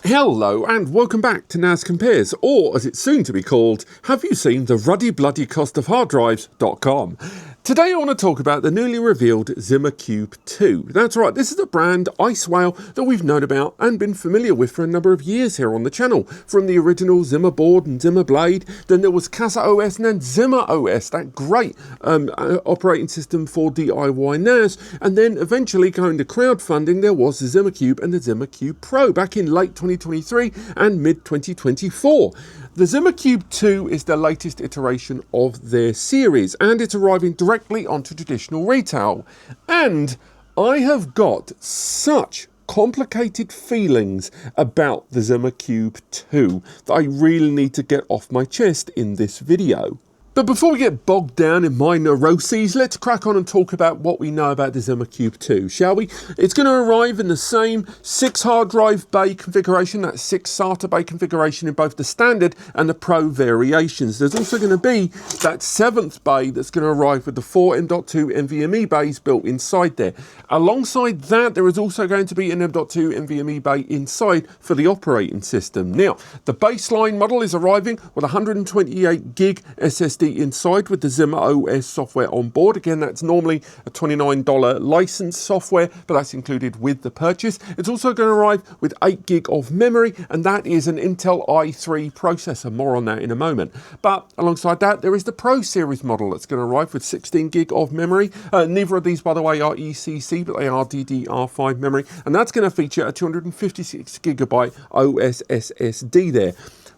Hello and welcome back to NAS Compares, or as it's soon to be called, have you seen the ruddy bloody cost of hard drives.com. Today I want to talk about the newly revealed Zimacube 2. That's right, this is a brand, Ice Whale, that we've known about and been familiar with for a number of years here on the channel. From the original Zima board and Zima Blade, then there was Casa OS and then Zima OS, that great operating system for DIY NAS, and then eventually going to crowdfunding there was the Zimacube and the Zimacube Pro back in late 2023 and mid-2024. The Zimacube 2 is the latest iteration of their series, and it's arriving directly onto traditional retail. And I have got such complicated feelings about the Zimacube 2 that I really need to get off my chest in this video. But before we get bogged down in my neuroses, let's crack on and talk about what we know about the Zimacube 2, shall we? It's going to arrive in the same 6 hard drive bay configuration, that 6 SATA bay configuration in both the standard and the Pro variations. There's also going to be that 7th bay that's going to arrive with the 4 M.2 NVMe bays built inside there. Alongside that, there is also going to be an M.2 NVMe bay inside for the operating system. Now, the baseline model is arriving with 128 gig SSD inside with the Zima OS software on board. Again, that's normally a $29 license software, but that's included with the purchase. It's also going to arrive with 8 gig of memory, and that is an Intel i3 processor. More on that in a moment. But alongside that, there is the Pro series model that's going to arrive with 16 gig of memory. Neither of these, by the way, are ECC, but they are DDR5 memory, and that's going to feature a 256 gigabyte OS SSD there.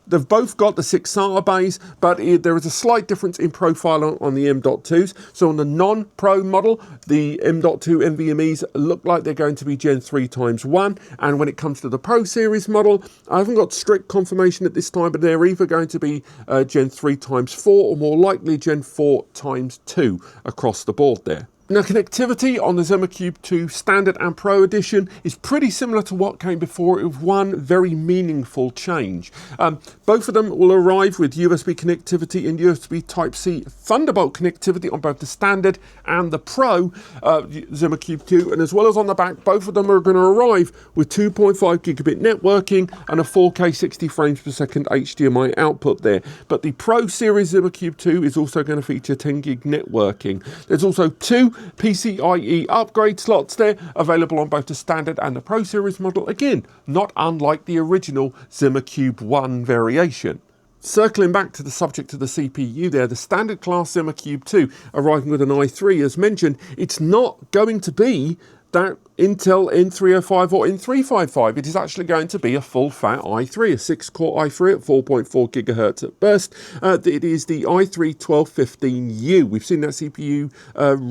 They've both got the 6 SATA bays, but there is a slight difference in profile on the M.2s. So on the non-Pro model, the M.2 NVMe's look like they're going to be Gen 3 times 1. And when it comes to the Pro series model, I haven't got strict confirmation at this time, but they're either going to be Gen 3 times 4 or more likely Gen 4 times 2 across the board there. Now, connectivity on the Zimacube 2 Standard and Pro Edition is pretty similar to what came before, with one very meaningful change. Both of them will arrive with USB connectivity and USB Type-C Thunderbolt connectivity on both the Standard and the Pro Zimacube 2, and as well as on the back, both of them are going to arrive with 2.5 gigabit networking and a 4K 60 frames per second HDMI output there. But the Pro series Zimacube 2 is also going to feature 10 gig networking. There's also 2 PCIe upgrade slots there, available on both the Standard and the Pro series model. Again, not unlike the original Zimacube 1 variation. Circling back to the subject of the CPU there, the standard class Zimacube 2 arriving with an i3, as mentioned, it's not going to be that Intel N305 or N355. It is actually going to be a full fat i3, a 6-core i3 at 4.4 gigahertz at burst. It is the i3-1215U. We've seen that CPU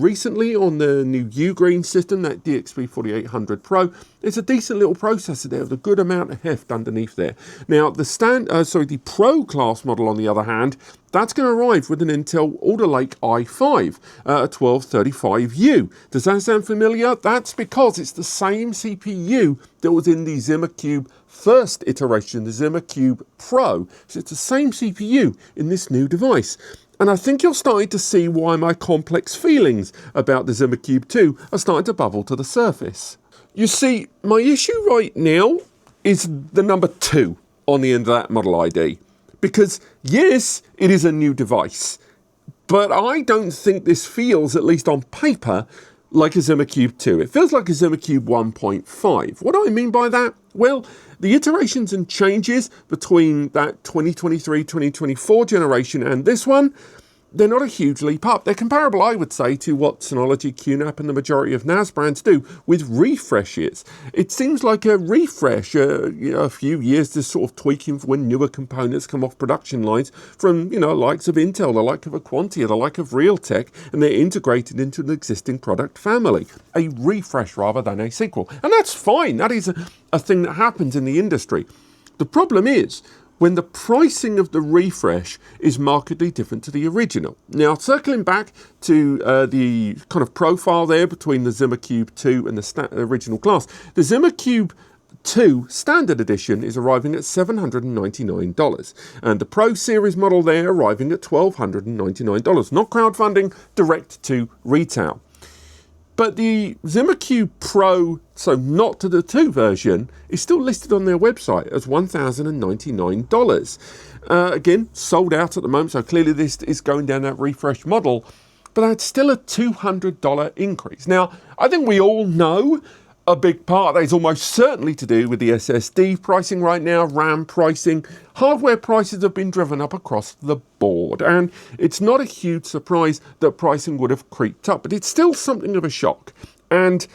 recently on the new Ugreen system, that DXP 4800 Pro. It's a decent little processor there with a good amount of heft underneath there. Now, the Pro class model, on the other hand, that's going to arrive with an Intel Alder Lake i5, a 1235U. Does that sound familiar? That's because it's the same CPU that was in the Zimacube first iteration, the Zimacube Pro. So it's the same CPU in this new device. And I think you're starting to see why my complex feelings about the Zimacube 2 are starting to bubble to the surface. You see, my issue right now is the number 2 on the end of that model ID. Because, yes, it is a new device, but I don't think this feels, at least on paper, like a Zimacube 2. It feels like a Zimacube 1.5. What do I mean by that? Well, the iterations and changes between that 2023-2024 generation and this one, they're not a huge leap up. They're comparable, I would say, to what Synology, QNAP and the majority of NAS brands do with refreshes. It seems like a refresh, a few years to sort of tweaking for when newer components come off production lines from, the likes of Intel, the like of Aquantia, the like of Realtek, and they're integrated into an existing product family. A refresh rather than a sequel. And that's fine. That is a thing that happens in the industry. The problem is, when the pricing of the refresh is markedly different to the original. Now, circling back to the kind of profile there between the Zimacube 2 and the original class, the Zimacube 2 Standard Edition is arriving at $799, and the Pro Series model there arriving at $1,299. Not crowdfunding, direct to retail. But the Zimacube Pro, so not to the 2 version, is still listed on their website as $1,099. Again, sold out at the moment, so clearly this is going down that refresh model, but that's still a $200 increase. Now, I think we all know a big part of that is almost certainly to do with the SSD pricing right now, RAM pricing. Hardware prices have been driven up across the board, and it's not a huge surprise that pricing would have creeped up, but it's still something of a shock. And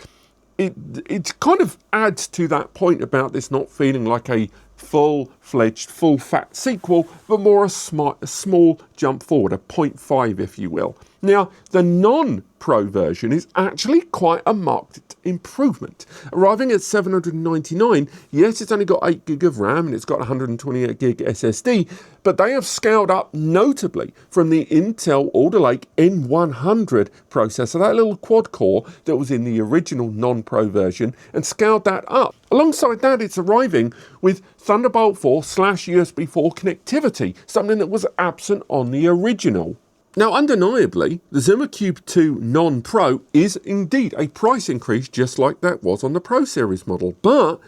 it kind of adds to that point about this not feeling like a full-fledged, full-fat sequel, but more a small jump forward, a 0.5 if you will. Now, the non-Pro version is actually quite a marked improvement. Arriving at $799, yes, it's only got 8 gig of RAM and it's got 128 gig SSD, but they have scaled up notably from the Intel Alder Lake N100 processor, that little quad core that was in the original non-Pro version, and scaled that up. Alongside that, it's arriving with Thunderbolt 4/USB 4 connectivity, something that was absent on the original. Now, undeniably, the Zimacube 2 non-Pro is indeed a price increase just like that was on the Pro Series model, but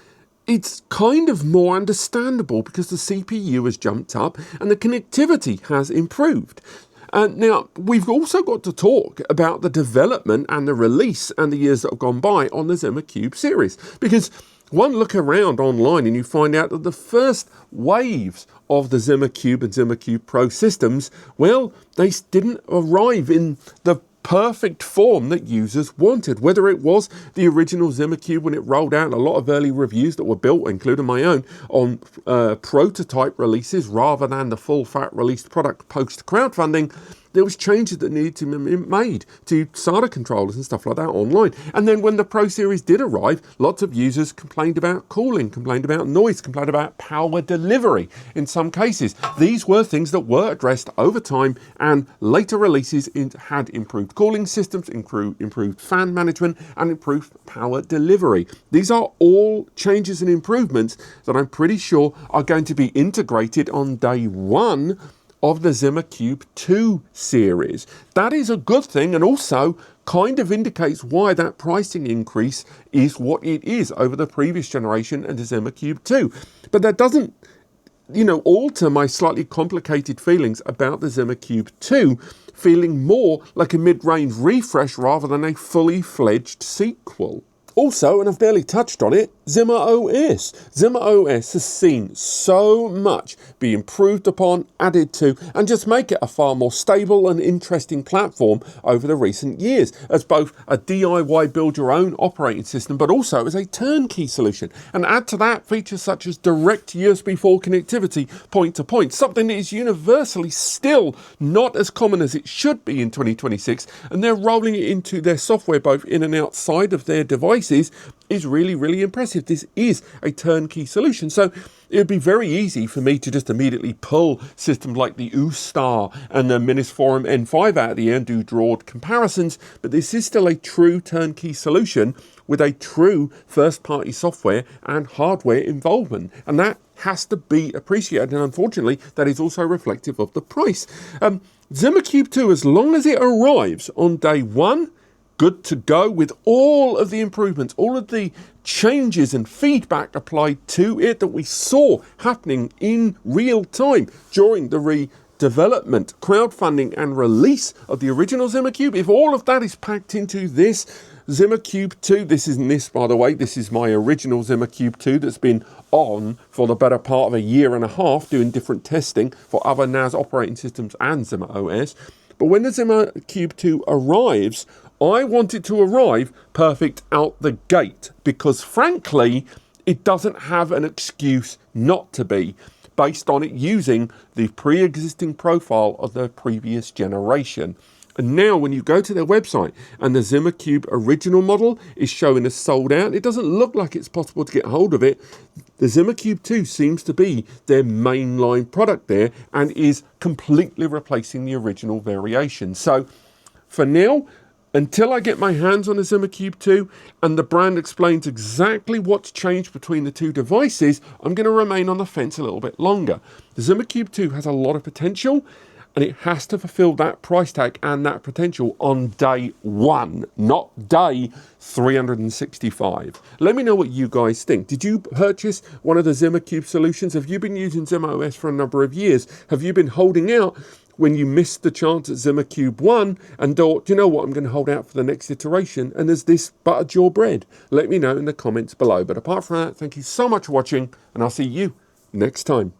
it's kind of more understandable because the CPU has jumped up and the connectivity has improved. Now, we've also got to talk about the development and the release and the years that have gone by on the Zimacube series, because one look around online and you find out that the first waves of the Zimacube and Zimacube Pro systems, well, they didn't arrive in the perfect form that users wanted. Whether it was the original Zimacube when it rolled out, a lot of early reviews that were built, including my own, on prototype releases rather than the full-fat released product post-crowdfunding, there was changes that needed to be made to SATA controllers and stuff like that online. And then when the Pro Series did arrive, lots of users complained about cooling, complained about noise, complained about power delivery in some cases. These were things that were addressed over time, and later releases had improved cooling systems, improved fan management, and improved power delivery. These are all changes and improvements that I'm pretty sure are going to be integrated on day one of the Zimacube 2 series. That is a good thing, and also kind of indicates why that pricing increase is what it is over the previous generation and the Zimacube 2. But that doesn't, alter my slightly complicated feelings about the Zimacube 2 feeling more like a mid-range refresh rather than a fully fledged sequel. Also, and I've barely touched on it, Zima OS. Zima OS has seen so much be improved upon, added to, and just make it a far more stable and interesting platform over the recent years, as both a DIY build-your-own operating system, but also as a turnkey solution. And add to that features such as direct USB 4 connectivity point-to-point, something that is universally still not as common as it should be in 2026, and they're rolling it into their software both in and outside of their devices is really, really impressive. This is a turnkey solution. So it would be very easy for me to just immediately pull systems like the U-Star and the Minisforum N5 out of the air and do drawed comparisons, but this is still a true turnkey solution with a true first-party software and hardware involvement. And that has to be appreciated, and unfortunately, that is also reflective of the price. Zimacube 2, as long as it arrives on day one, good to go with all of the improvements, all of the changes and feedback applied to it that we saw happening in real time during the redevelopment, crowdfunding and release of the original Zimacube. If all of that is packed into this Zimacube 2, this isn't this, by the way, this is my original Zimacube 2 that's been on for the better part of a year and a half doing different testing for other NAS operating systems and Zima OS. But when the Zimacube 2 arrives, I want it to arrive perfect out the gate because, frankly, it doesn't have an excuse not to be based on it using the pre-existing profile of the previous generation. And now when you go to their website and the Zimacube original model is showing as sold out, it doesn't look like it's possible to get hold of it. The Zimacube 2 seems to be their mainline product there and is completely replacing the original variation. So for now, until I get my hands on a Zimacube 2 and the brand explains exactly what's changed between the two devices, I'm going to remain on the fence a little bit longer. The Zimacube 2 has a lot of potential, and it has to fulfill that price tag and that potential on day one, not day 365. Let me know what you guys think. Did you purchase one of the Zimacube solutions? Have you been using Zima OS for a number of years? Have you been holding out when you missed the chance at Zimacube 1 and thought, you know what, I'm going to hold out for the next iteration, and has this buttered your bread? Let me know in the comments below. But apart from that, thank you so much for watching, and I'll see you next time.